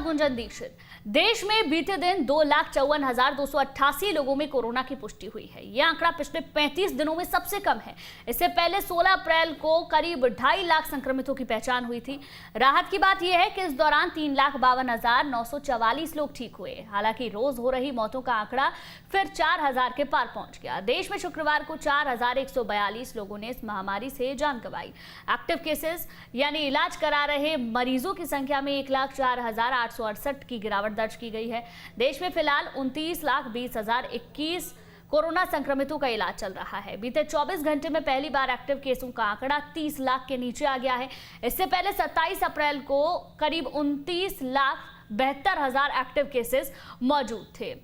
गुंजन दीक्षित। देश में बीते दिन 2,54,288 लोगों में कोरोना की पुष्टि हुई है। यह आंकड़ा पिछले 35 दिनों में सबसे कम है। इससे पहले 16 अप्रैल को करीब 2.5 लाख संक्रमितों की पहचान हुई थी। राहत की बात यह है कि इस दौरान 3,52,944 लोग ठीक हुए। हालांकि रोज हो रही मौतों का आंकड़ा फिर 4,000 के पार पहुंच गया। देश में शुक्रवार को 4,142 लोगों ने इस महामारी से जान गंवाई। एक्टिव केसेस यानी इलाज करा रहे मरीजों की संख्या में 1,04,868 की गिरावट दर्ज की गई है। देश में फिलहाल 29,20,021 कोरोना संक्रमितों का इलाज चल रहा है। बीते 24 घंटे में पहली बार एक्टिव केसों का आंकड़ा 30 लाख के नीचे आ गया है। इससे पहले 27 अप्रैल को करीब 29,72,000 एक्टिव केसेस मौजूद थे।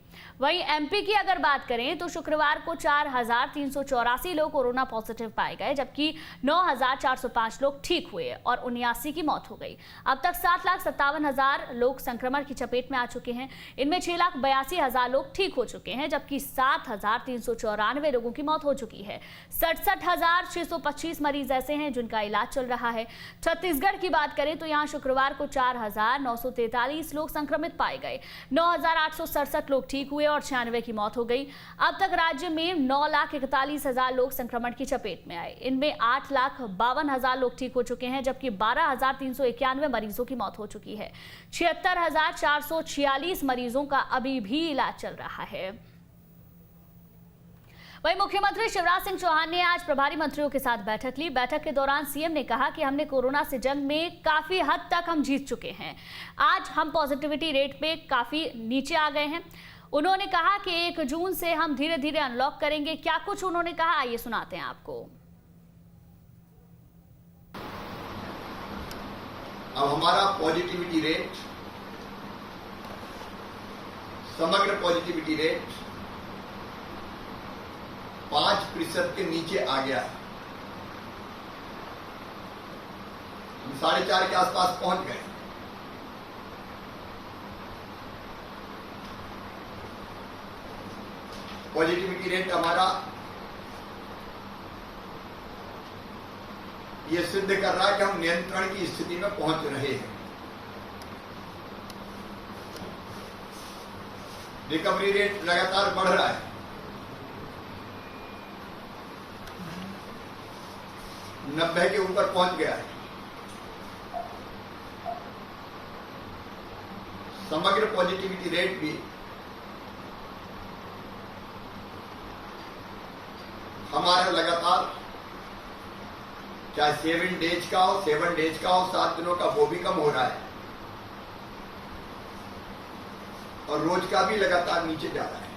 वहीं एमपी की अगर बात करें तो शुक्रवार को 4,384 लोग कोरोना पॉजिटिव पाए गए, जबकि 9,405 लोग ठीक हुए और 79 की मौत हो गई। अब तक 7,57,000 लोग संक्रमण की चपेट में आ चुके हैं। इनमें 6,82,000 लोग ठीक हो चुके हैं, जबकि 7,394 लोगों की मौत हो चुकी है। 67,625 मरीज ऐसे हैं जिनका इलाज चल रहा है। छत्तीसगढ़ की बात करें तो यहाँ शुक्रवार को 4,943 लोग संक्रमित पाए गए, 9,867 लोग ठीक हुए और 96 की मौत हो गई। अब तक राज्य में 9,41,000 लोग संक्रमण की चपेट में आए। इनमें 8,52,000 लोग ठीक हो चुके हैं, जबकि 12,391 मरीजों की मौत हो चुकी है। 76,446 मरीजों का अभी भी इलाज चल रहा है। वहीं मुख्यमंत्री शिवराज सिंह चौहान ने आज प्रभारी मंत्रियों के साथ बैठक ली। बैठक के दौरान सीएम ने कहा कि हमने कोरोना से जंग में काफी हद तक हम जीत चुके हैं। आज हम पॉजिटिविटी रेट पे काफी नीचे आ गए हैं। उन्होंने कहा कि 1 जून से हम धीरे धीरे अनलॉक करेंगे। क्या कुछ उन्होंने कहा, आइए सुनाते हैं आपको। अब हमारा पॉजिटिविटी रेट, समग्र पॉजिटिविटी रेट 5% के नीचे आ गया है। हम 4.5 के आसपास पहुंच गए। पॉजिटिविटी रेट हमारा ये सिद्ध कर रहा है कि हम नियंत्रण की स्थिति में पहुंच रहे हैं। रिकवरी रेट लगातार बढ़ रहा है। नब्बे के ऊपर पहुंच गया है। समग्र पॉजिटिविटी रेट भी हमारा लगातार, चाहे 7 डेज का हो, 7 डेज का हो, 7 दिनों का, वो भी कम हो रहा है और रोज का भी लगातार नीचे जा रहा है।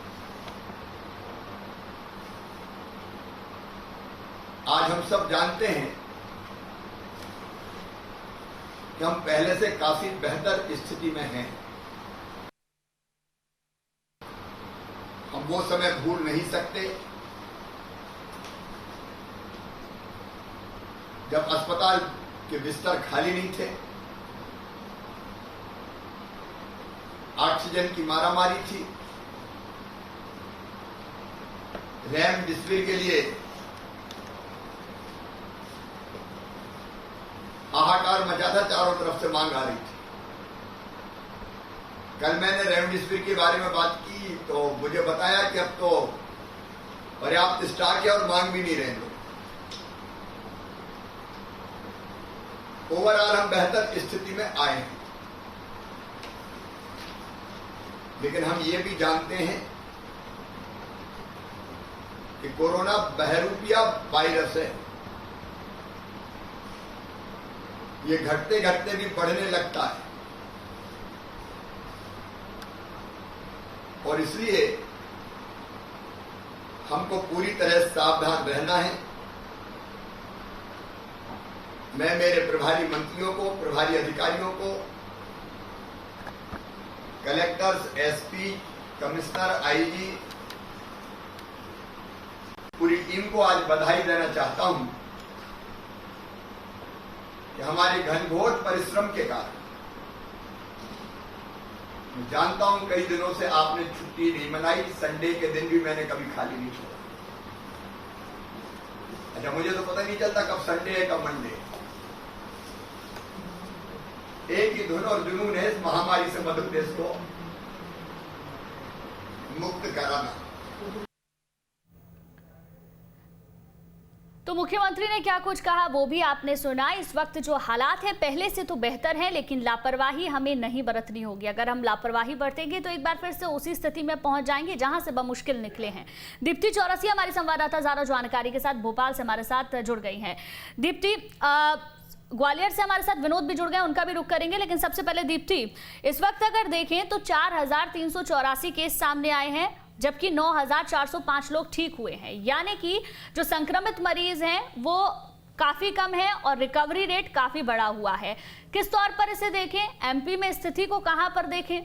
आज हम सब जानते हैं कि हम पहले से काफी बेहतर स्थिति में हैं। हम वो समय भूल नहीं सकते जब अस्पताल के बिस्तर खाली नहीं थे, ऑक्सीजन की मारामारी थी, रेमडेसिविर के लिए हाहाकार मचा था, चारों तरफ से मांग आ रही थी। कल मैंने रेमडेसिविर के बारे में बात की तो मुझे बताया कि अब तो पर्याप्त स्टॉक है और मांग भी नहीं रहे लोग। ओवरऑल हम बेहतर स्थिति में आए हैं, लेकिन हम ये भी जानते हैं कि कोरोना बहरूपिया वायरस है। ये घटते घटते भी बढ़ने लगता है और इसलिए हमको पूरी तरह सावधान रहना है। मैं मेरे प्रभारी मंत्रियों को, प्रभारी अधिकारियों को, कलेक्टर्स, एसपी, कमिश्नर, आईजी, पूरी टीम को आज बधाई देना चाहता हूं कि हमारे घनघोर परिश्रम के कारण, मैं जानता हूं कई दिनों से आपने छुट्टी नहीं मनाई, संडे के दिन भी मैंने कभी खाली नहीं छोड़ा। अच्छा, मुझे तो पता नहीं चलता कब संडे है कब मंडे है। एक ही धुन और जुनून है इस महामारी से मध्य प्रदेश को मुक्त कराना। तो मुख्यमंत्री ने क्या कुछ कहा वो भी आपने सुना। इस वक्त जो हालात हैं पहले से तो बेहतर है, लेकिन लापरवाही हमें नहीं बरतनी होगी। अगर हम लापरवाही बरतेंगे तो एक बार फिर से उसी स्थिति में पहुंच जाएंगे जहां से बमुश्किल निकले हैं। दीप्ति चौरसिया हमारी संवाददाता ज्यादा जानकारी के साथ भोपाल से हमारे साथ जुड़ गई हैं। दीप्ति, ग्वालियर से हमारे साथ विनोद भी जुड़ गए, उनका भी रुख करेंगे, लेकिन सबसे पहले दीप्ति, इस वक्त अगर देखें तो 4384 केस सामने आए हैं, जबकि 9405 लोग ठीक हुए हैं। यानी कि जो संक्रमित मरीज हैं वो काफी कम है और रिकवरी रेट काफी बढ़ा हुआ है। किस तौर पर इसे देखें, एमपी में स्थिति को कहां पर देखें?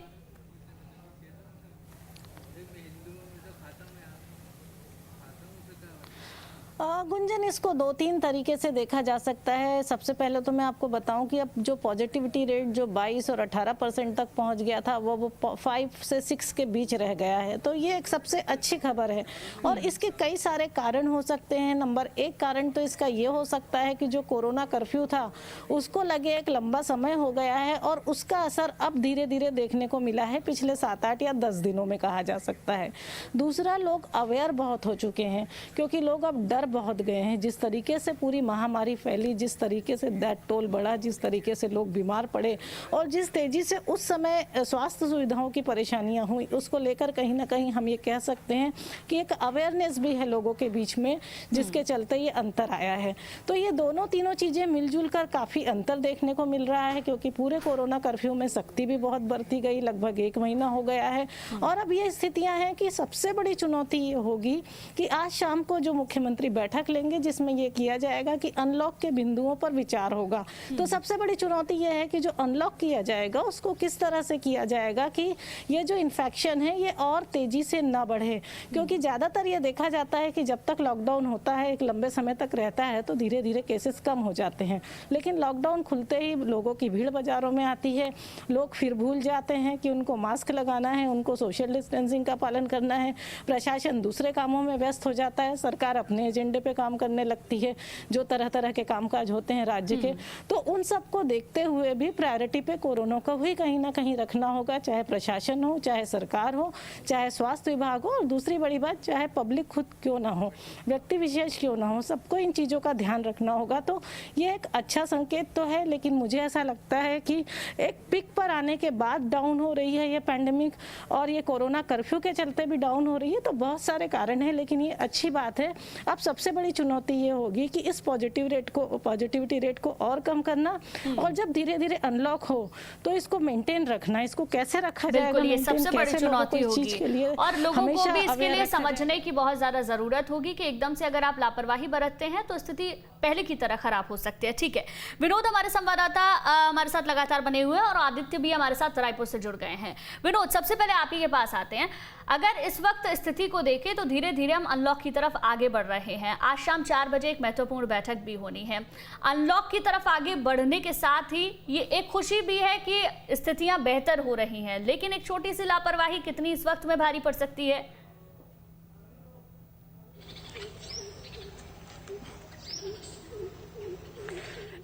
गुंजन, इसको 2-3 तरीके से देखा जा सकता है। सबसे पहले तो मैं आपको बताऊं कि अब जो पॉजिटिविटी रेट जो 22 और 18% तक पहुंच गया था वो 5 से 6 के बीच रह गया है, तो ये एक सबसे अच्छी खबर है। और इसके कई सारे कारण हो सकते हैं। नंबर 1 कारण तो इसका ये हो सकता है कि जो कोरोना कर्फ्यू था उसको लगे एक लंबा समय हो गया है और उसका असर अब धीरे धीरे देखने को मिला है पिछले 7-8 या 10 दिनों में कहा जा सकता है। दूसरा, लोग अवेयर बहुत हो चुके हैं, क्योंकि लोग अब डर बहुत गए हैं। जिस तरीके से पूरी महामारी फैली, जिस तरीके से डेथ टोल बढ़ा, जिस तरीके से लोग बीमार पड़े और जिस तेजी से उस समय स्वास्थ्य सुविधाओं की परेशानियां हुई, उसको लेकर कहीं ना कहीं हम ये कह सकते हैं कि एक अवेयरनेस भी है लोगों के बीच में, जिसके चलते ये अंतर आया है। तो ये तीनों चीजें मिलजुल कर काफी अंतर देखने को मिल रहा है, क्योंकि पूरे कोरोना कर्फ्यू में सख्ती भी बहुत बरती गई, लगभग 1 महीना हो गया है। और अब ये स्थितियां हैं कि सबसे बड़ी चुनौती ये होगी कि आज शाम को जो मुख्यमंत्री बैठक लेंगे जिसमें ये किया जाएगा कि अनलॉक के बिंदुओं पर विचार होगा। तो सबसे बड़ी चुनौती ये है कि जो अनलॉक किया जाएगा उसको किस तरह से किया जाएगा कि ये जो इन्फेक्शन है ये और तेजी से ना बढ़े, क्योंकि ज्यादातर ये देखा जाता है कि जब तक लॉकडाउन होता है, एक लंबे समय तक रहता है, तो धीरे धीरे केसेस कम हो जाते हैं। लेकिन लॉकडाउन खुलते ही लोगों की भीड़ बाजारों में आती है, लोग फिर भूल जाते हैं कि उनको मास्क लगाना है, उनको सोशल डिस्टेंसिंग का पालन करना है, प्रशासन दूसरे कामों में व्यस्त हो जाता है, सरकार अपने एजेंडे पे काम करने लगती है, जो तरह तरह के कामकाज होते हैं राज्य के। तो उन सबको देखते हुए भी प्रायोरिटी पे कोरोना को भी कहीं ना कहीं रखना होगा, चाहे प्रशासन हो, चाहे सरकार हो, चाहे स्वास्थ्य विभाग हो, और दूसरी बड़ी बात चाहे पब्लिक खुद क्यों ना हो, व्यक्ति विशेष क्यों ना हो, सबको इन चीज़ों का ध्यान रखना होगा। तो ये एक अच्छा संकेत तो है, लेकिन मुझे ऐसा लगता है कि एक पिक पर आने के बाद डाउन हो रही है ये पैंडेमिक, और ये कोरोना कर्फ्यू के चलते भी डाउन हो रही है। तो बहुत सारे कारण हैं, लेकिन ये अच्छी बात है। अब सबसे बड़ी चुनौती ये होगी कि इस पॉजिटिविटी रेट को और कम करना, और जब धीरे धीरे अनलॉक हो तो इसको मेंटेन रखना। इसको कैसे रखा जाएगा, ये सबसे बड़ी चुनौती होगी, और लोगों को भी इसके लिए समझने की बहुत ज्यादा जरूरत होगी कि एकदम से अगर आप लापरवाही बरतते हैं तो स्थिति पहले की तरह खराब हो सकती है। ठीक है, विनोद हमारे संवाददाता हमारे साथ लगातार बने हुए हैं और आदित्य भी हमारे साथ रायपुर से जुड़ गए हैं। विनोद, सबसे पहले आप ही के पास आते हैं। अगर इस वक्त स्थिति को देखें तो धीरे धीरे हम अनलॉक की तरफ आगे बढ़ रहे हैं। आज शाम 4 बजे एक महत्वपूर्ण बैठक भी होनी है। अनलॉक की तरफ आगे बढ़ने के साथ ही ये एक खुशी भी है कि स्थितियां बेहतर हो रही हैं, लेकिन एक छोटी सी लापरवाही कितनी इस वक्त में भारी पड़ सकती है?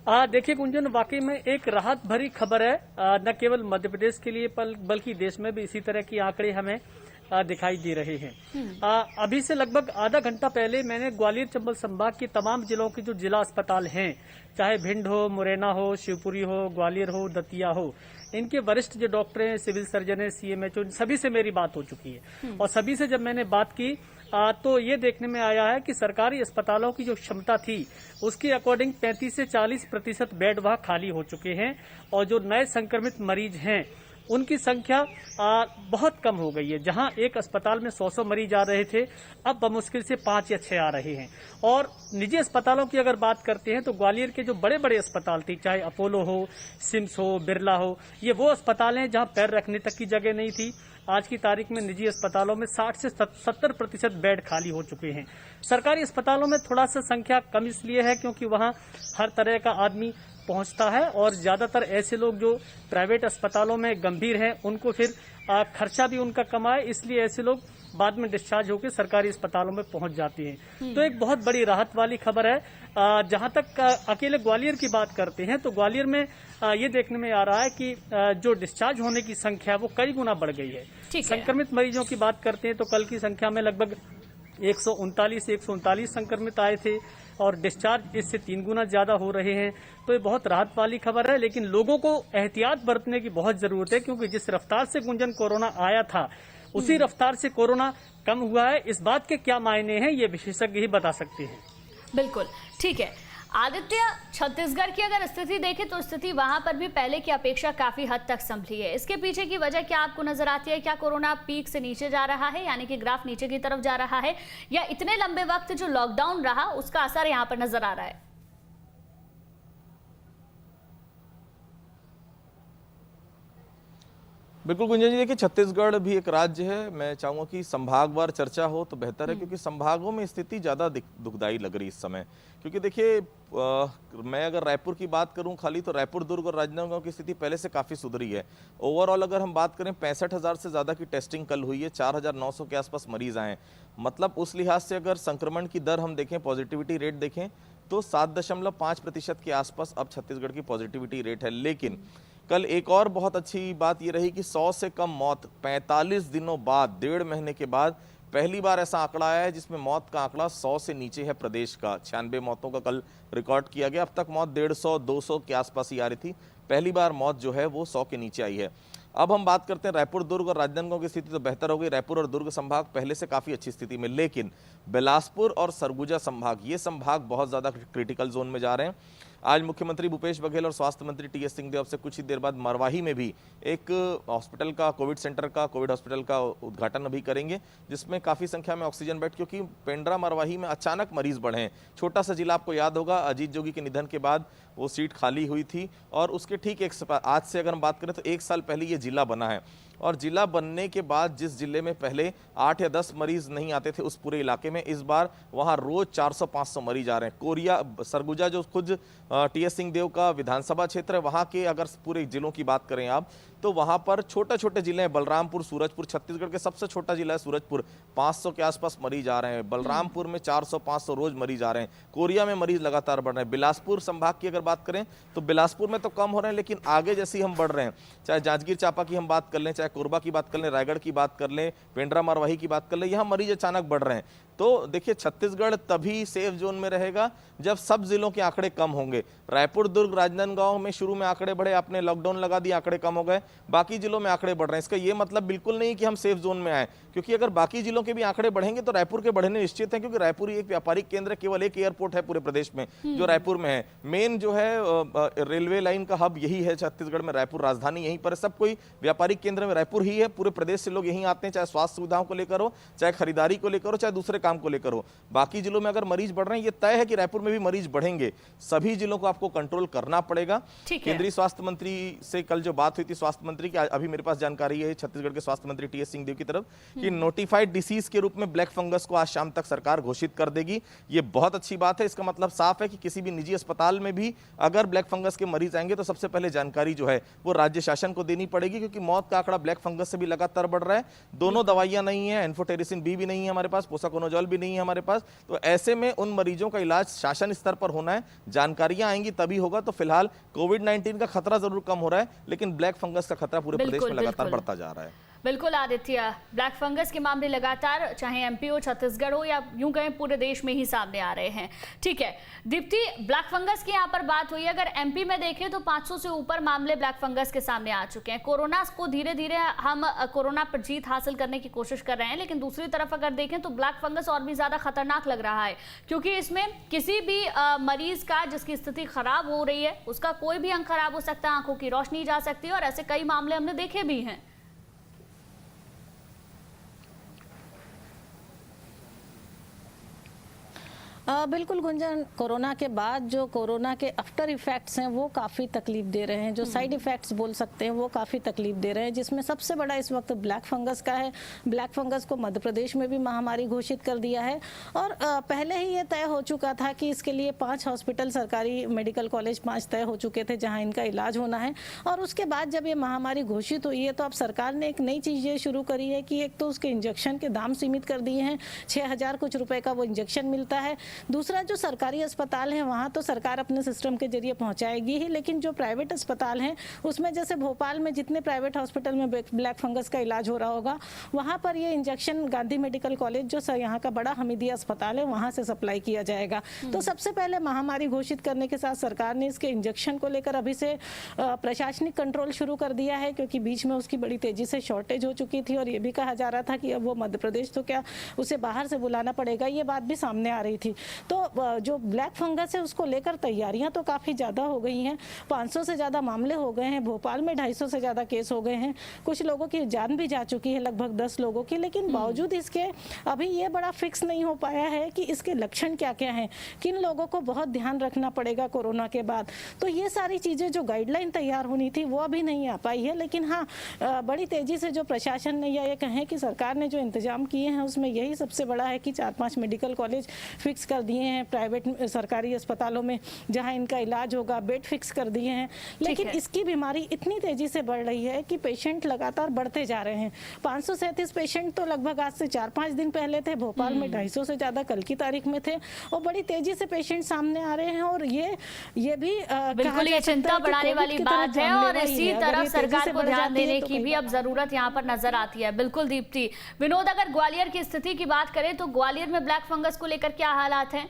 देखिए गुंजन, वाकई में एक राहत भरी खबर है, न केवल मध्य प्रदेश के लिए बल्कि देश में भी इसी तरह की आंकड़े हमें दिखाई दे रहे हैं। अभी से लगभग आधा घंटा पहले मैंने ग्वालियर चंबल संभाग के तमाम जिलों के जो जिला अस्पताल हैं, चाहे भिंड हो, मुरैना हो, शिवपुरी हो, ग्वालियर हो, दतिया हो, इनके वरिष्ठ जो डॉक्टर हैं, सिविल सर्जन है, CMHO, सभी से मेरी बात हो चुकी है। और सभी से जब मैंने बात की तो ये देखने में आया है कि सरकारी अस्पतालों की जो क्षमता थी उसके अकॉर्डिंग 35 से 40% बेड वहां खाली हो चुके हैं, और जो नए संक्रमित मरीज हैं उनकी संख्या बहुत कम हो गई है। जहां एक अस्पताल में 100 मरीज आ रहे थे, अब बमुश्किल से 5 या 6 आ रहे हैं। और निजी अस्पतालों की अगर बात करते हैं तो ग्वालियर के जो बड़े बड़े अस्पताल थे, चाहे अपोलो हो, सिम्स हो, बिरला हो, ये वो अस्पताल हैं जहां पैर रखने तक की जगह नहीं थी। आज की तारीख में निजी अस्पतालों में 60 से 70% बेड खाली हो चुके हैं। सरकारी अस्पतालों में थोड़ा सा संख्या कम इसलिए है क्योंकि वहां हर तरह का आदमी पहुंचता है, और ज्यादातर ऐसे लोग जो प्राइवेट अस्पतालों में गंभीर हैं उनको फिर खर्चा भी उनका कम आए, इसलिए ऐसे लोग बाद में डिस्चार्ज होकर सरकारी अस्पतालों में पहुंच जाती हैं। तो एक बहुत बड़ी राहत वाली खबर है। जहां तक अकेले ग्वालियर की बात करते हैं तो ग्वालियर में ये देखने में आ रहा है कि जो डिस्चार्ज होने की संख्या है वो कई गुना बढ़ गई है। संक्रमित मरीजों की बात करते हैं तो कल की संख्या में लगभग 139 संक्रमित आए थे और डिस्चार्ज इससे 3 गुना ज्यादा हो रहे हैं। तो ये बहुत राहत वाली खबर है, लेकिन लोगों को एहतियात बरतने की बहुत जरूरत है, क्योंकि जिस रफ्तार से गुंजन कोरोना आया था उसी रफ्तार से कोरोना कम हुआ है। इस बात के क्या मायने हैं ये विशेषज्ञ ही बता सकते हैं। बिल्कुल ठीक है आदित्य, छत्तीसगढ़ की अगर स्थिति देखें तो स्थिति वहां पर भी पहले की अपेक्षा काफी हद तक संभली है। इसके पीछे की वजह क्या आपको नजर आती है? क्या कोरोना पीक से नीचे जा रहा है, यानी कि ग्राफ नीचे की तरफ जा रहा है, या इतने लंबे वक्त जो लॉकडाउन रहा उसका असर यहां पर नजर आ रहा है? बिल्कुल गुंजन जी, देखिए छत्तीसगढ़ भी एक राज्य है। मैं चाहूंगा कि संभागवार चर्चा हो तो बेहतर है, क्योंकि संभागों में स्थिति ज़्यादा दुखदाई लग रही इस समय। क्योंकि देखिए मैं अगर रायपुर की बात करूं खाली, तो रायपुर, दुर्ग और राजनांदगांव की स्थिति पहले से काफ़ी सुधरी है। ओवरऑल अगर हम बात करें 65,000 से ज़्यादा की टेस्टिंग कल हुई है, 4,900 के आसपास मरीज आए। मतलब उस लिहाज से अगर संक्रमण की दर हम देखें, पॉजिटिविटी रेट देखें, तो 7.5% के आसपास अब छत्तीसगढ़ की पॉजिटिविटी रेट है। लेकिन कल एक और बहुत अच्छी बात यह रही कि 100 से कम मौत 45 दिनों बाद, 1.5 महीने के बाद पहली बार ऐसा आंकड़ा आया है जिसमें मौत का आंकड़ा 100 से नीचे है। प्रदेश का 96 मौतों का कल रिकॉर्ड किया गया। अब तक मौत 150-200 के आसपास ही आ रही थी, पहली बार मौत जो है वो 100 के नीचे आई है। अब हम बात करते हैं रायपुर, दुर्ग और राजनांदगांव की स्थिति तो बेहतर हो गई। रायपुर और दुर्ग संभाग पहले से काफ़ी अच्छी स्थिति में, लेकिन बिलासपुर और सरगुजा संभाग, ये संभाग बहुत ज़्यादा क्रिटिकल जोन में जा रहे हैं। आज मुख्यमंत्री भूपेश बघेल और स्वास्थ्य मंत्री टी.एस. सिंहदेव से कुछ ही देर बाद मरवाही में भी एक हॉस्पिटल का, कोविड सेंटर का, कोविड हॉस्पिटल का उद्घाटन अभी करेंगे, जिसमें काफ़ी संख्या में ऑक्सीजन बेड, क्योंकि पेंड्रा मरवाही में अचानक मरीज बढ़े हैं। छोटा सा जिला, आपको याद होगा अजीत जोगी के निधन के बाद वो सीट खाली हुई थी, और उसके ठीक आज से अगर हम बात करें तो 1 साल पहले ये जिला बना है। और जिला बनने के बाद जिस जिले में पहले 8 या 10 मरीज नहीं आते थे उस पूरे इलाके में इस बार वहां रोज 400-500 मरीज आ रहे हैं। कोरिया, सरगुजा जो खुद टी.एस. सिंहदेव का विधानसभा क्षेत्र है, वहां के अगर पूरे जिलों की बात करें आप, तो वहां पर छोटे छोटे जिले हैं, बलरामपुर, सूरजपुर, छत्तीसगढ़ के सबसे छोटा जिला है सूरजपुर, 500 के आसपास मरीज आ रहे हैं। बलरामपुर में 400-500 रोज मरीज आ रहे हैं। कोरिया में मरीज लगातार बढ़ रहे हैं। बिलासपुर संभाग की अगर बात करें तो बिलासपुर में तो कम हो रहे हैं, लेकिन आगे जैसे हम बढ़ रहे हैं, चाहे जांजगीर चांपा की हम बात कर लें, चाहे कोरबा की बात कर लें, रायगढ़ की बात कर लें, पेंड्रा मरवाही की बात कर लें, यहाँ मरीज अचानक बढ़ रहे हैं। तो देखिए छत्तीसगढ़ तभी सेफ जोन में रहेगा जब सब जिलों के आंकड़े कम होंगे। रायपुर, दुर्ग, राजनांदगांव में शुरू में आंकड़े बढ़े, आपने लॉकडाउन लगा दिया, आंकड़े कम हो गए, बाकी जिलों में आंकड़े बढ़ रहे हैं। इसका ये मतलब बिल्कुल नहीं कि हम सेफ जोन में आए, क्योंकि अगर बाकी जिलों के भी आंकड़े बढ़ेंगे तो रायपुर के बढ़ने निश्चित है, क्योंकि रायपुर ही एक व्यापारिक केंद्र, केवल एक एयरपोर्ट है पूरे प्रदेश में जो रायपुर में है। मेन जो है रेलवे लाइन का हब यही है छत्तीसगढ़ में, रायपुर राजधानी यहीं पर है। सब कोई व्यापारिक केंद्र में रायपुर ही है, पूरे प्रदेश से लोग यहीं आते हैं, चाहे स्वास्थ्य सुविधाओं को लेकर हो, चाहे खरीदारी को लेकर हो, चाहे दूसरे काम को लेकर हो। बाकी जिलों में अगर मरीज बढ़ रहे हैं, ये तय है कि रायपुर में भी मरीज बढ़ेंगे। सभी जिलों को आपको कंट्रोल करना पड़ेगा। केंद्रीय स्वास्थ्य मंत्री से कल जो बात हुई थी स्वास्थ्य मंत्री की, अभी मेरे पास जानकारी है छत्तीसगढ़ के स्वास्थ्य मंत्री टी.एस. सिंहदेव की तरफ कि नोटिफाइड डिसीज के रूप में ब्लैक फंगस को आज शाम तक सरकार घोषित कर देगी। ये बहुत अच्छी बात है। इसका मतलब साफ है कि किसी भी निजी अस्पताल में भी अगर ब्लैक फंगस के मरीज आएंगे तो सबसे पहले जानकारी जो है वो राज्य शासन को देनी पड़ेगी, क्योंकि मौत का आंकड़ा ब्लैक फंगस से भी लगातार बढ़ रहा है। दोनों दवाइयां नहीं है, एन्फोटेरिसिन बी भी नहीं है हमारे पास, पोसाकोनोजोल भी नहीं है हमारे पास। तो ऐसे में उन मरीजों का इलाज शासन स्तर पर होना है, जानकारियां आएंगी तभी होगा। तो फिलहाल कोविड-19 का खतरा जरूर कम हो रहा है, लेकिन ब्लैक फंगस का खतरा पूरे प्रदेश में लगातार बढ़ता जा रहा है। बिल्कुल आदित्य, ब्लैक फंगस के मामले लगातार चाहे एमपी हो, छत्तीसगढ़ हो, या यूं कहें पूरे देश में ही सामने आ रहे हैं। ठीक है दीप्ति, ब्लैक फंगस की यहाँ पर बात हुई, अगर एमपी में देखें तो 500 से ऊपर मामले ब्लैक फंगस के सामने आ चुके हैं। कोरोना को धीरे धीरे हम कोरोना पर जीत हासिल करने की कोशिश कर रहे हैं, लेकिन दूसरी तरफ अगर देखें तो ब्लैक फंगस और भी ज्यादा खतरनाक लग रहा है, क्योंकि इसमें किसी भी मरीज का जिसकी स्थिति खराब हो रही है उसका कोई भी अंग खराब हो सकता है, आंखों की रोशनी जा सकती है, और ऐसे कई मामले हमने देखे भी हैं। बिल्कुल गुंजन, कोरोना के बाद जो कोरोना के आफ्टर इफेक्ट्स हैं वो काफ़ी तकलीफ दे रहे हैं, जो साइड इफेक्ट्स बोल सकते हैं वो काफ़ी तकलीफ दे रहे हैं, जिसमें सबसे बड़ा इस वक्त ब्लैक फंगस का है। ब्लैक फंगस को मध्य प्रदेश में भी महामारी घोषित कर दिया है और पहले ही ये तय हो चुका था कि इसके लिए 5 हॉस्पिटल, सरकारी मेडिकल कॉलेज 5 तय हो चुके थे जहाँ इनका इलाज होना है। और उसके बाद जब ये महामारी घोषित हुई है तो अब सरकार ने एक नई चीज़ ये शुरू करी है कि एक तो उसके इंजेक्शन के दाम सीमित कर दिए हैं, 6,000 कुछ रुपए का वो इंजेक्शन मिलता है। दूसरा, जो सरकारी अस्पताल हैं वहाँ तो सरकार अपने सिस्टम के जरिए पहुँचाएगी ही, लेकिन जो प्राइवेट अस्पताल हैं उसमें जैसे भोपाल में जितने प्राइवेट हॉस्पिटल में ब्लैक फंगस का इलाज हो रहा होगा वहाँ पर ये इंजेक्शन गांधी मेडिकल कॉलेज जो यहाँ का बड़ा हमीदिया अस्पताल है वहाँ से सप्लाई किया जाएगा। तो सबसे पहले महामारी घोषित करने के साथ सरकार ने इसके इंजेक्शन को लेकर अभी से प्रशासनिक कंट्रोल शुरू कर दिया है, क्योंकि बीच में उसकी बड़ी तेजी से शॉर्टेज हो चुकी थी और ये भी कहा जा रहा था कि अब वो मध्य प्रदेश तो क्या उसे बाहर से बुलाना पड़ेगा, ये बात भी सामने आ रही थी। तो जो ब्लैक फंगस है उसको लेकर तैयारियां तो काफ़ी ज़्यादा हो गई हैं, 500 से ज़्यादा मामले हो गए हैं, भोपाल में 250 से ज़्यादा केस हो गए हैं, कुछ लोगों की जान भी जा चुकी है, लगभग 10 लोगों की। लेकिन बावजूद इसके अभी ये बड़ा फिक्स नहीं हो पाया है कि इसके लक्षण क्या क्या हैं, किन लोगों को बहुत ध्यान रखना पड़ेगा कोरोना के बाद। तो ये सारी चीज़ें जो गाइडलाइन तैयार होनी थी वो अभी नहीं आ पाई है। लेकिन हाँ, बड़ी तेज़ी से जो प्रशासन ने या ये कहें कि सरकार ने जो इंतजाम किए हैं उसमें यही सबसे बड़ा है कि 4-5 मेडिकल कॉलेज फिक्स कर दिए हैं, प्राइवेट सरकारी अस्पतालों में जहां इनका इलाज होगा बेड फिक्स कर दिए हैं। लेकिन इसकी बीमारी इतनी तेजी से बढ़ रही है कि पेशेंट लगातार बढ़ते जा रहे हैं। 537 पेशेंट तो लगभग आज से 4-5 दिन पहले थे, भोपाल में 250 से ज़्यादा कल की तारीख में थे और बड़ी तेजी से पेशेंट सामने आ रहे हैं। और ये भी बिल्कुल ये चिंता बढ़ाने वाली बात है और इसी तरफ सरकार को ध्यान देने की भी अब जरूरत यहाँ पर नजर आती है। बिल्कुल दीप्ति। विनोद, अगर ग्वालियर की स्थिति की बात करें तो ग्वालियर में ब्लैक फंगस को लेकर क्या हालात हैं?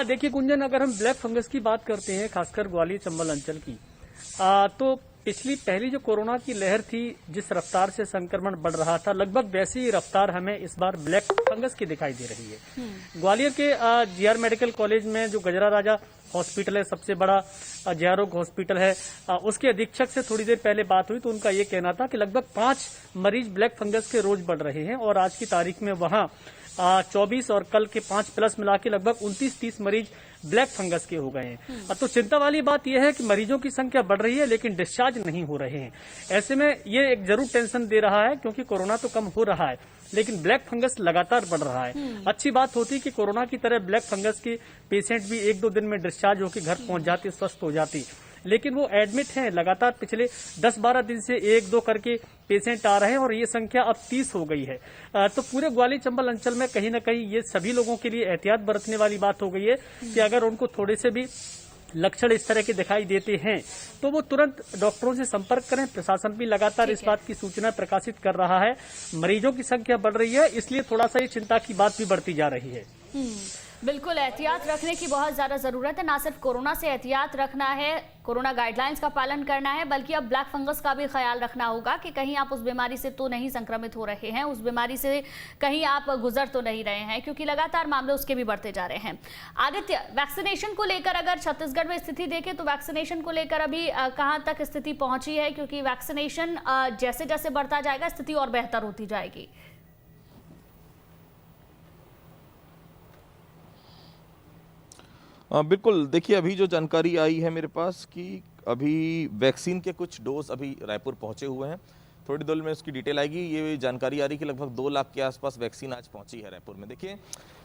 देखिए गुंजन, अगर हम ब्लैक फंगस की बात करते हैं खासकर ग्वालियर चंबल अंचल की, तो पहली जो कोरोना की लहर थी, जिस रफ्तार से संक्रमण बढ़ रहा था, लगभग वैसी ही रफ्तार हमें इस बार ब्लैक फंगस की दिखाई दे रही है। ग्वालियर के जीआर मेडिकल कॉलेज में जो गजरा राजा हॉस्पिटल है, सबसे बड़ा जयरोग हॉस्पिटल है, उसके अधीक्षक से थोड़ी देर पहले बात हुई तो उनका ये कहना था कि लगभग 5 मरीज ब्लैक फंगस के रोज बढ़ रहे हैं और आज की तारीख में वहां 24 और कल के 5 प्लस मिला के लगभग 29-30 मरीज ब्लैक फंगस के हो गए हैं। तो चिंता वाली बात यह है कि मरीजों की संख्या बढ़ रही है लेकिन डिस्चार्ज नहीं हो रहे हैं। ऐसे में ये एक जरूर टेंशन दे रहा है, क्योंकि कोरोना तो कम हो रहा है लेकिन ब्लैक फंगस लगातार बढ़ रहा है। अच्छी बात होती कि कोरोना की तरह ब्लैक फंगस के पेशेंट भी 1-2 दिन में डिस्चार्ज होकर घर पहुंच जाते, स्वस्थ हो जाती, लेकिन वो एडमिट हैं लगातार। पिछले 10-12 दिन से 1-2 करके पेशेंट आ रहे हैं और ये संख्या अब 30 हो गई है। तो पूरे ग्वालियर चंबल अंचल में कहीं न कहीं ये सभी लोगों के लिए एहतियात बरतने वाली बात हो गई है कि अगर उनको थोड़े से भी लक्षण इस तरह के दिखाई देते हैं तो वो तुरंत डॉक्टरों से संपर्क करें। प्रशासन भी लगातार इस बात की सूचना प्रकाशित कर रहा है। मरीजों की संख्या बढ़ रही है, इसलिए थोड़ा सा ये चिंता की बात भी बढ़ती जा रही है। बिल्कुल एहतियात रखने की बहुत ज्यादा जरूरत है। ना सिर्फ कोरोना से एहतियात रखना है, कोरोना गाइडलाइंस का पालन करना है, बल्कि अब ब्लैक फंगस का भी ख्याल रखना होगा कि कहीं आप उस बीमारी से तो नहीं संक्रमित हो रहे हैं, उस बीमारी से कहीं आप गुजर तो नहीं रहे हैं, क्योंकि लगातार मामले उसके भी बढ़ते जा रहे हैं। आदित्य, वैक्सीनेशन को लेकर अगर छत्तीसगढ़ में स्थिति देखें तो वैक्सीनेशन को लेकर अभी कहां तक स्थिति पहुंची है? क्योंकि वैक्सीनेशन जैसे जैसे बढ़ता जाएगा स्थिति और बेहतर होती जाएगी। बिल्कुल, देखिए अभी जो जानकारी आई है मेरे पास कि अभी वैक्सीन के कुछ डोज अभी रायपुर पहुंचे हुए हैं। थोड़ी देर में उसकी डिटेल आएगी। ये जानकारी आ रही कि लगभग 2 लाख के आसपास वैक्सीन आज पहुंची है रायपुर में। देखिए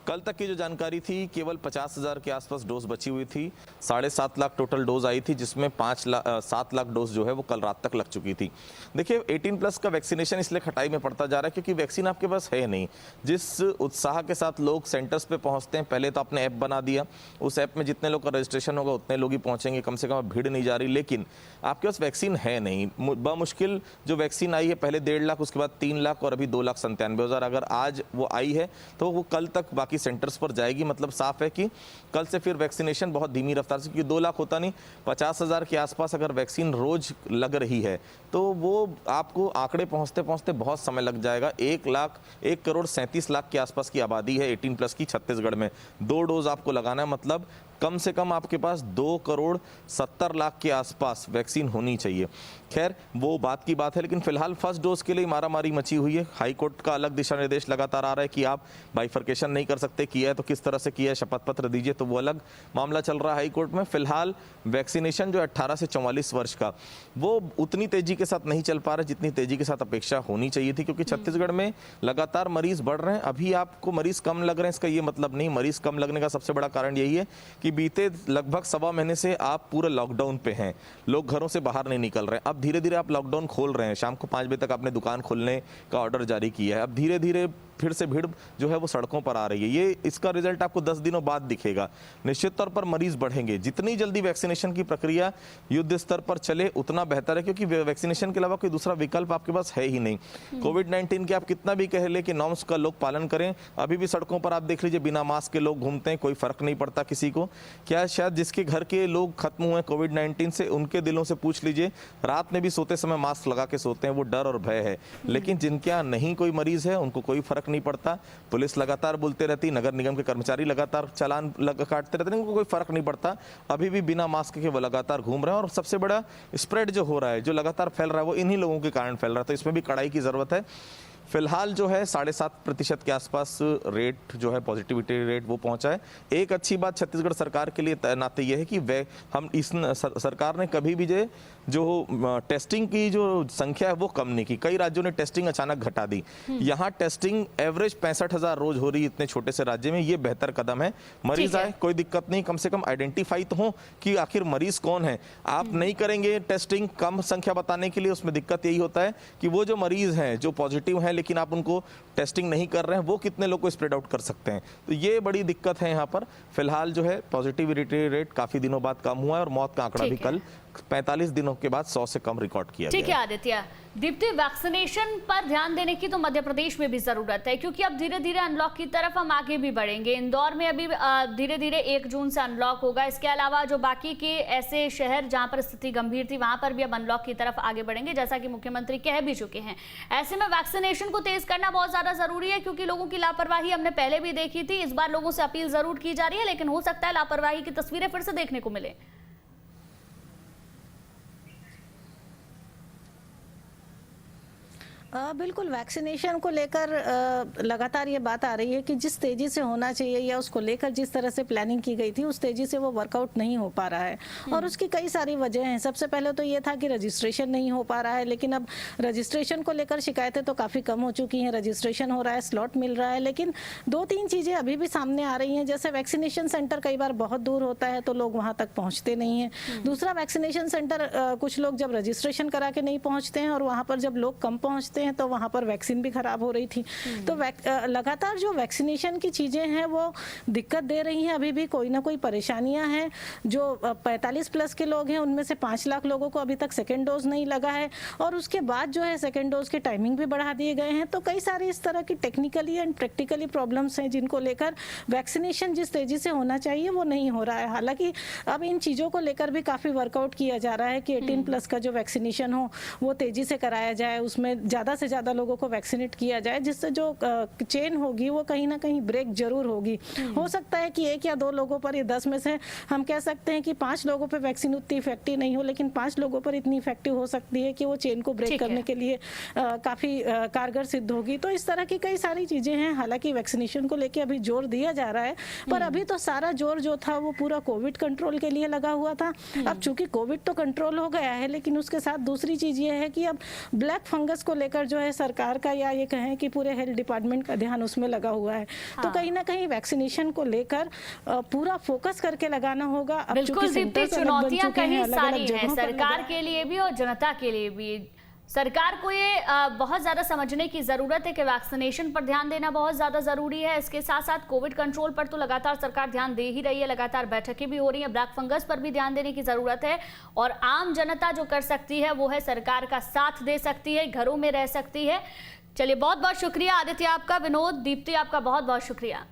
कल तक की जो जानकारी थी केवल 50,000 के आसपास डोज बची हुई थी। 7.5 लाख टोटल डोज आई थी, जिसमें 7 लाख डोज जो है वो कल रात तक लग चुकी थी। देखिए 18+ का वैक्सीनेशन इसलिए खटाई में पड़ता जा रहा है क्योंकि वैक्सीन आपके पास है नहीं। जिस उत्साह के साथ लोग सेंटर्स पे पहुंचते हैं, पहले तो आपने ऐप बना दिया, उस ऐप में जितने लोग का रजिस्ट्रेशन होगा उतने लोग ही पहुंचेंगे, कम से कम भीड़ नहीं जा रही, लेकिन आपके पास वैक्सीन है नहीं। बमुश्किल जो वैक्सीन आई है, पहले 1.5 लाख, उसके बाद 3 लाख और अभी 2,97,000। अगर आज वो आई है तो वो कल तक बाकी सेंटर्स पर जाएगी। मतलब साफ है कि कल से फिर वैक्सीनेशन बहुत धीमी रफ्तार से, क्योंकि 2 लाख होता नहीं, 50,000 के आसपास अगर वैक्सीन रोज लग रही है तो वो आपको आंकड़े पहुंचते पहुंचते बहुत समय लग जाएगा। 1,37,00,000 के आसपास की आबादी है 18+ की छत्तीसगढ़ में। 2 डोज आपको लगाना है, मतलब कम से कम आपके पास 2,70,00,000 के आसपास वैक्सीन होनी चाहिए। खैर वो बात की बात है, लेकिन फिलहाल फर्स्ट डोज के लिए मारामारी मची हुई है। हाई कोर्ट का अलग दिशा निर्देश लगातार आ रहा है कि आप बाइफर्केशन नहीं कर सकते, किया है तो किस तरह से किया है, शपथ पत्र दीजिए, तो वो अलग मामला चल रहा है हाई कोर्ट में। फिलहाल वैक्सीनेशन जो 18 से 44 वर्ष का, वो उतनी तेजी के साथ नहीं चल पा रहा जितनी तेजी के साथ अपेक्षा होनी चाहिए थी, क्योंकि छत्तीसगढ़ में लगातार मरीज बढ़ रहे हैं। अभी आपको मरीज कम लग रहे हैं, इसका ये मतलब नहीं। मरीज कम लगने का सबसे बड़ा कारण यही है कि बीते लगभग सवा महीने से आप पूरे लॉकडाउन पे हैं, लोग घरों से बाहर नहीं निकल रहे हैं। अब धीरे धीरे आप लॉकडाउन खोल रहे हैं, शाम को 5 बजे तक आपने दुकान खोलने का ऑर्डर जारी किया है। अब धीरे धीरे फिर से भीड़ जो है वो सड़कों पर आ रही है। ये इसका रिजल्ट आपको 10 दिनों बाद दिखेगा। निश्चित तौर पर मरीज बढ़ेंगे। जितनी जल्दी वैक्सीनेशन की प्रक्रिया युद्ध स्तर पर चले उतना बेहतर है, क्योंकि वैक्सीनेशन के अलावा कोई दूसरा विकल्प आपके पास है ही नहीं। कोविड-19 के आप कितना भी कह ले कि नॉर्म्स का लोग पालन करें, अभी भी सड़कों पर आप देख लीजिए बिना मास्क के लोग घूमते हैं, कोई फर्क नहीं पड़ता किसी को। क्या शायद जिसके घर के लोग खत्म हुए कोविड-19 से, उनके दिलों से पूछ लीजिए, रात में भी सोते समय मास्क लगा के सोते हैं, वो डर और भय है। लेकिन जिनके यहाँ नहीं कोई मरीज है उनको कोई फर्क नहीं पड़ता। पुलिस लगातार बोलते रहती, नगर निगम के कर्मचारी लगातार चालान काटते रहते, उनको कोई फर्क नहीं पड़ता। अभी भी बिना मास्क के वो लगातार घूम रहे हैं, और सबसे बड़ा स्प्रेड जो हो रहा है, जो लगातार फैल रहा है, वो इन्हीं लोगों के कारण फैल रहा है। तो इसमें भी कड़ाई की जरूरत है। फिलहाल जो है 7.5% के आसपास रेट जो है पॉजिटिविटी रेट वो पहुंचा है। एक अच्छी बात छत्तीसगढ़ सरकार के लिए नाते ये है कि हम इस सरकार ने कभी भी जो टेस्टिंग की जो संख्या है वो कम नहीं की। कई राज्यों ने टेस्टिंग अचानक घटा दी। यहाँ टेस्टिंग एवरेज 65,000 रोज हो रही है इतने छोटे से राज्य में। ये बेहतर कदम है। मरीज आए कोई दिक्कत नहीं, कम से कम आइडेंटिफाई तो हो कि आखिर मरीज कौन है। आप नहीं करेंगे टेस्टिंग कम संख्या बताने के लिए, उसमें दिक्कत यही होता है कि वो जो मरीज हैं जो पॉजिटिव हैं लेकिन आप उनको टेस्टिंग नहीं कर रहे हैं, वो कितने लोग को स्प्रेड आउट कर सकते हैं। तो ये बड़ी दिक्कत है यहाँ पर। फिलहाल जो है पॉजिटिविटी रेट काफी दिनों बाद कम हुआ है, और मौत का आंकड़ा भी कल 45 दिनों के बाद 100 से कम रिकॉर्ड किया गया। ठीक है आदित्य। दीप्ति, वैक्सीनेशन पर ध्यान देने की तो मध्य प्रदेश में भी जरूरत है, क्योंकि अब धीरे धीरे अनलॉक की तरफ हम आगे भी बढ़ेंगे। इंदौर में अभी धीरे धीरे 1 जून से अनलॉक होगा। इसके अलावा जो बाकी के ऐसे शहर जहां पर स्थिति गंभीर थी, वहां पर भी अब अनलॉक की तरफ आगे बढ़ेंगे, जैसा कि मुख्यमंत्री कह भी चुके हैं। ऐसे में वैक्सीनेशन को तेज करना बहुत ज्यादा जरूरी है, क्योंकि लोगों की लापरवाही हमने पहले भी देखी थी। इस बार लोगों से अपील जरूर की जा रही है, लेकिन हो सकता है लापरवाही की तस्वीरें फिर से देखने को मिले। बिल्कुल, वैक्सीनेशन को लेकर लगातार ये बात आ रही है कि जिस तेज़ी से होना चाहिए या उसको लेकर जिस तरह से प्लानिंग की गई थी, उस तेज़ी से वो वर्कआउट नहीं हो पा रहा है। और उसकी कई सारी वजह हैं। सबसे पहले तो ये था कि रजिस्ट्रेशन नहीं हो पा रहा है, लेकिन अब रजिस्ट्रेशन को लेकर शिकायतें तो काफ़ी कम हो चुकी हैं। रजिस्ट्रेशन हो रहा है, स्लॉट मिल रहा है, लेकिन 2-3 चीज़ें अभी भी सामने आ रही हैं। जैसे वैक्सीनेशन सेंटर कई बार बहुत दूर होता है, तो लोग वहाँ तक पहुँचते नहीं हैं। दूसरा, वैक्सीनेशन सेंटर कुछ लोग जब रजिस्ट्रेशन करा के नहीं पहुँचते हैं, और वहाँ पर जब लोग कम पहुँचते हैं तो वहां पर वैक्सीन भी खराब हो रही थी। तो लगातार जो वैक्सीनेशन की चीजें हैं वो दिक्कत दे रही हैं। अभी भी कोई ना कोई परेशानियां हैं। जो 45 प्लस के लोग हैं, उनमें से 5 लाख लोगों को अभी तक सेकेंड डोज नहीं लगा है, और उसके बाद जो है सेकेंड डोज के टाइमिंग भी बढ़ा दिए गए हैं। तो कई सारी इस तरह की टेक्निकली एंड प्रैक्टिकली प्रॉब्लम्स हैं, जिनको लेकर वैक्सीनेशन जिस तेजी से होना चाहिए वो नहीं हो रहा है। हालांकि अब इन चीजों को लेकर भी काफी वर्कआउट किया जा रहा है कि 18 प्लस का जो वैक्सीनेशन हो वो तेजी से कराया जाए, उसमें ज्यादा से ज्यादा लोगों को वैक्सीनेट किया जाए, जिससे जो चेन होगी वो कहीं ना कहीं ब्रेक जरूर होगी। हो सकता है कि 1 या 2 लोगों पर, ये 10 में से हम कह सकते हैं कि 5 लोगों पर वैक्सीन उतनी इफेक्टिव नहीं हो, लेकिन 5 लोगों पर इतनी इफेक्टिव हो सकती है कि वो चेन को ब्रेक करने के लिए काफी कारगर सिद्ध होगी। तो इस तरह की कई सारी चीजें हैं। हालांकि वैक्सीनेशन को लेकर अभी जोर दिया जा रहा है, पर अभी तो सारा जोर जो था वो पूरा कोविड कंट्रोल के लिए लगा हुआ था। अब चूंकि कोविड तो कंट्रोल हो गया है, लेकिन उसके साथ दूसरी चीज ये है कि अब ब्लैक फंगस को लेकर जो है सरकार का, या ये कहें कि पूरे हेल्थ डिपार्टमेंट का ध्यान उसमें लगा हुआ है। तो कहीं ना कहीं वैक्सीनेशन को लेकर पूरा फोकस करके लगाना होगा। बिल्कुल दीप्ति, चुनौतियां कहीं सारी हैं, सरकार के लिए भी और जनता के लिए भी। सरकार को ये बहुत ज़्यादा समझने की ज़रूरत है कि वैक्सीनेशन पर ध्यान देना बहुत ज़्यादा ज़रूरी है। इसके साथ साथ कोविड कंट्रोल पर तो लगातार सरकार ध्यान दे ही रही है, लगातार बैठकें भी हो रही हैं। ब्लैक फंगस पर भी ध्यान देने की ज़रूरत है, और आम जनता जो कर सकती है वो है सरकार का साथ दे सकती है, घरों में रह सकती है। चलिए, बहुत बहुत शुक्रिया आदित्य आपका, विनोद, दीप्ति आपका बहुत बहुत शुक्रिया।